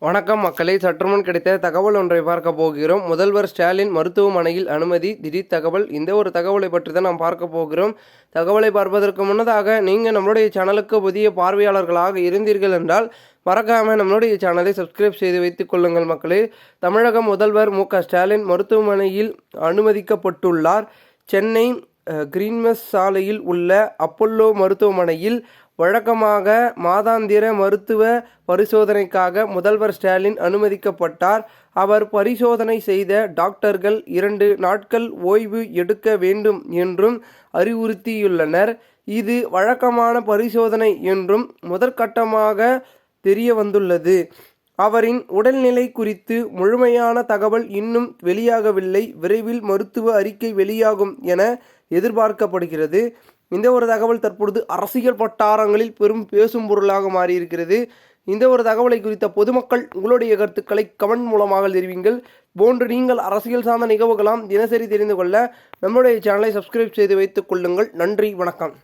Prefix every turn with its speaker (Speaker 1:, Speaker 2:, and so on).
Speaker 1: வணக்கம் மக்களே, சற்றுமுன் கிடைத்த தகவல் ஒன்றை பார்க்க போகிறோம். முதல்வர் ஸ்டாலின் மருத்துவமனையில் அனுமதி, திடீர் தகவல். இந்த ஒரு தகவலை பற்றி தான் நாம் பார்க்க போகிறோம். தகவலை பார்ப்பதற்கு முன்னதாக நீங்கள் நம்மளுடைய சேனலுக்கு புதிய பார்வையாளர்களாக இருந்தீர்கள் என்றால் மறக்காமல் நம்மளுடைய சேனலை சப்ஸ்கிரைப் செய்து வைத்துக் கொள்ளுங்கள் மக்களே. தமிழக முதல்வர் மு.க.ஸ்டாலின் மருத்துவமனையில் அனுமதிக்கப்பட்டுள்ளார். சென்னை கிரீன்மெஸ் சாலையில் உள்ள அப்பல்லோ மருத்துவமனையில் வழக்கமாக மாதாந்திர மருத்துவ பரிசோதனைக்காக முதல்வர் ஸ்டாலின் அனுமதிக்கப்பட்டார். அவர் பரிசோதனை செய்த டாக்டர்கள் 2 நாட்கள் ஓய்வு எடுக்க வேண்டும் என்றும் அறிவுறுத்தியுள்ளனர். இது வழக்கமான பரிசோதனை என்றும் முதற்கட்டமாக தெரிய வந்துள்ளது. அவரின் உடல்நிலை குறித்து முழுமையான தகவல் இன்னும் வெளியாகவில்லை. விரைவில் மருத்துவ அறிக்கை வெளியாகும் என எதிர்பார்க்கப்படுகிறது. இந்த ஒரு தகவல் தற்பொழுது அரசியல் வட்டாரங்களில் பெரும் பேசும் பொருளாக மாறியிருக்கிறது. இந்த ஒரு தகவலை குறித்த பொதுமக்கள் உங்களுடைய கருத்துக்களை கமெண்ட் மூலமாக தெரிவிங்கள். போன்று நீங்கள் அரசியல் சார்ந்த நிகழ்வுகளாம் தினசரி தெரிந்து கொள்ள நம்முடைய சேனலை சப்ஸ்கிரைப் செய்து வைத்துக் கொள்ளுங்கள். நன்றி, வணக்கம்.